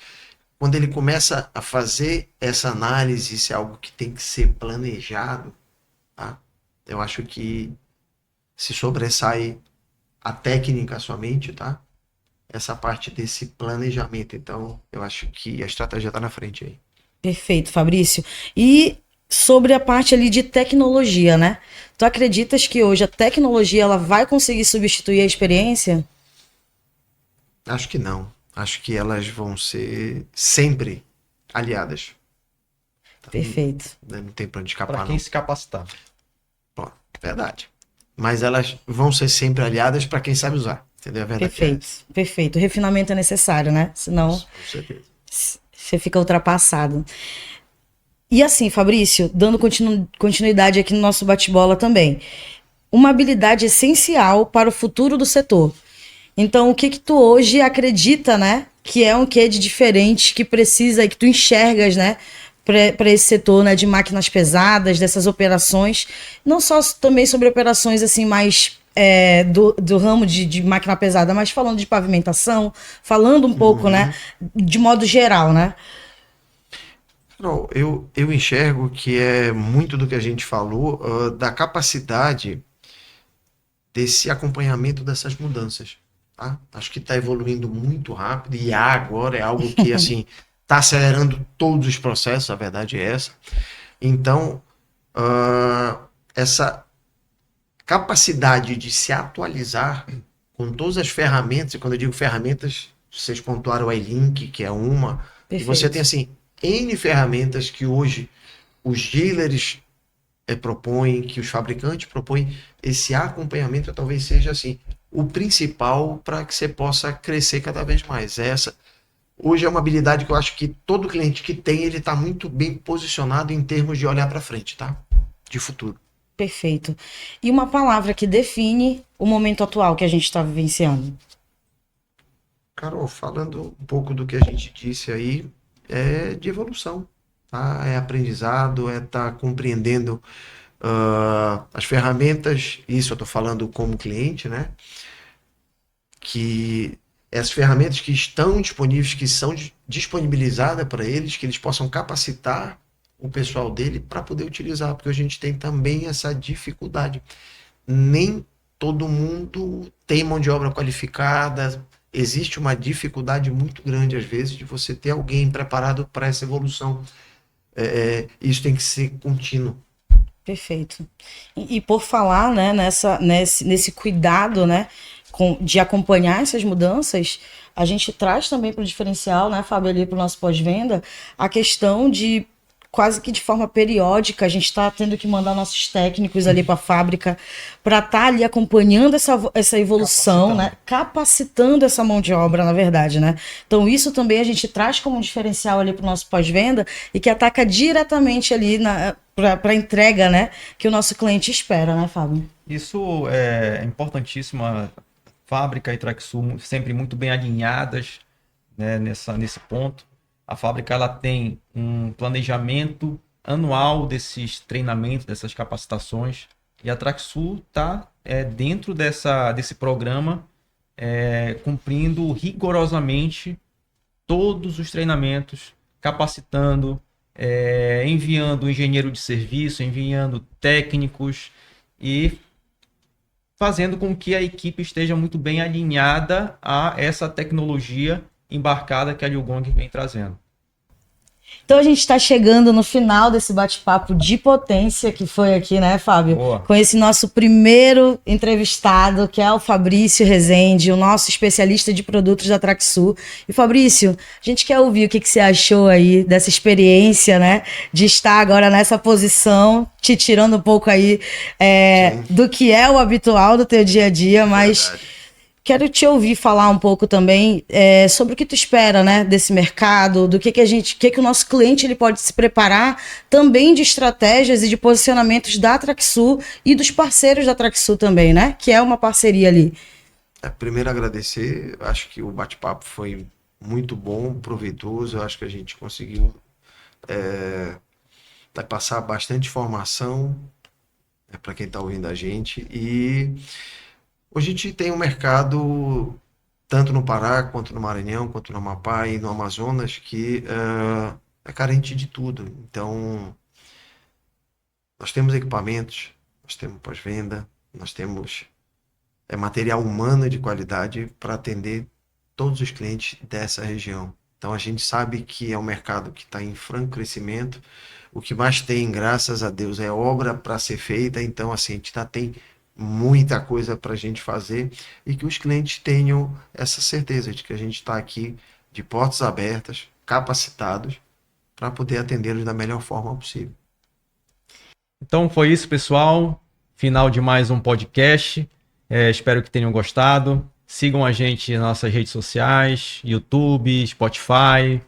Quando ele começa a fazer essa análise, isso é algo que tem que ser planejado, tá? Eu acho que se sobressai a técnica somente, tá? Essa parte desse planejamento. Então, eu acho que a estratégia está na frente aí. Perfeito, Fabrício. E sobre a parte ali de tecnologia, né? Tu acreditas que hoje a tecnologia ela vai conseguir substituir a experiência? Acho que não. Acho que elas vão ser sempre aliadas. Então, Perfeito. não tem pra onde escapar, Para quem não. se capacitar. Bom, verdade. Mas elas vão ser sempre aliadas para quem sabe usar. Entendeu? A verdade Perfeito, perfeito. O refinamento é necessário, né? Senão com certeza. você fica ultrapassado. E assim, Fabrício, dando continuidade aqui no nosso bate-bola também. Uma habilidade essencial para o futuro do setor. Então, o que que tu hoje acredita, né? Que é um quê de diferente que precisa e que tu enxergas, né? Para esse setor, né? De máquinas pesadas, dessas operações. Não só também sobre operações assim mais do ramo de máquina pesada, mas falando de pavimentação, falando um pouco, né? De modo geral, né? Carol, eu enxergo que é muito do que a gente falou, da capacidade desse acompanhamento dessas mudanças, tá? Acho que está evoluindo muito rápido e agora é algo que, assim, está acelerando todos os processos, a verdade é essa. Então, essa capacidade de se atualizar com todas as ferramentas, e quando eu digo ferramentas, vocês pontuaram o iLink, que é uma, e você Perfeito. tem, assim, N ferramentas que hoje os dealers propõem, que os fabricantes propõem, esse acompanhamento talvez seja assim o principal para que você possa crescer cada vez mais. Essa hoje é uma habilidade que eu acho que todo cliente que tem, ele está muito bem posicionado em termos de olhar para frente, tá? De futuro. Perfeito. E uma palavra que define o momento atual que a gente está vivenciando. Carol, falando um pouco do que a gente disse aí, é de evolução, tá? É aprendizado, é estar compreendendo as ferramentas, isso eu estou falando como cliente, né? Que as ferramentas que estão disponíveis, que são disponibilizadas para eles, que eles possam capacitar o pessoal dele para poder utilizar, porque a gente tem também essa dificuldade. Nem todo mundo tem mão de obra qualificada, existe uma dificuldade muito grande, às vezes, de você ter alguém preparado para essa evolução. Isso tem que ser contínuo. Perfeito. E por falar, né, nesse cuidado, né, de acompanhar essas mudanças, a gente traz também para o diferencial, né, Fábio, ali para o nosso pós-venda, a questão de quase que de forma periódica, a gente está tendo que mandar nossos técnicos ali para a fábrica para estar ali acompanhando essa evolução, né? Capacitando essa mão de obra, na verdade, né? Então, isso também a gente traz como um diferencial ali para o nosso pós-venda e que ataca diretamente ali para a entrega, né? Que o nosso cliente espera, né, Fábio? Isso é importantíssimo. A fábrica e Traxsul sempre muito bem alinhadas, né, nesse ponto. A fábrica ela tem um planejamento anual desses treinamentos, dessas capacitações, e a Traxsul está dentro desse programa, cumprindo rigorosamente todos os treinamentos, capacitando, enviando engenheiro de serviço, enviando técnicos e fazendo com que a equipe esteja muito bem alinhada a essa tecnologia embarcada que a Liu Gong vem trazendo. Então a gente está chegando no final desse bate-papo de potência que foi aqui, né, Fábio? Boa. Com esse nosso primeiro entrevistado, que é o Fabrício Rezende, o nosso especialista de produtos da Traxsul. E Fabrício, a gente quer ouvir o que você achou aí dessa experiência, né, de estar agora nessa posição, te tirando um pouco aí do que é o habitual do teu dia a dia, mas... Verdade. Quero te ouvir falar um pouco também sobre o que tu espera, né, desse mercado, do que o nosso cliente ele pode se preparar, também de estratégias e de posicionamentos da Traxsul e dos parceiros da Traxsul também, né, que é uma parceria ali. Primeiro agradecer, acho que o bate-papo foi muito bom, proveitoso, eu acho que a gente conseguiu passar bastante informação para quem está ouvindo a gente. E hoje a gente tem um mercado, tanto no Pará, quanto no Maranhão, quanto no Amapá e no Amazonas, que é carente de tudo. Então, nós temos equipamentos, nós temos pós-venda, nós temos material humano de qualidade para atender todos os clientes dessa região. Então, a gente sabe que é um mercado que está em franco crescimento. O que mais tem, graças a Deus, é obra para ser feita. Então, assim, a gente tem muita coisa para a gente fazer e que os clientes tenham essa certeza de que a gente está aqui de portas abertas, capacitados, para poder atendê-los da melhor forma possível. Então foi isso, pessoal. Final de mais um podcast. Espero que tenham gostado. Sigam a gente nas nossas redes sociais, YouTube, Spotify,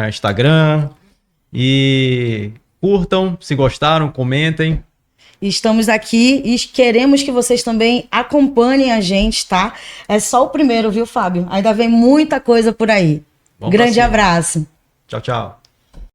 Instagram. E curtam, se gostaram, comentem. Estamos aqui e queremos que vocês também acompanhem a gente, tá? É só o primeiro, viu, Fábio? Ainda vem muita coisa por aí. Vamos Grande pra cima. abraço. Tchau, tchau.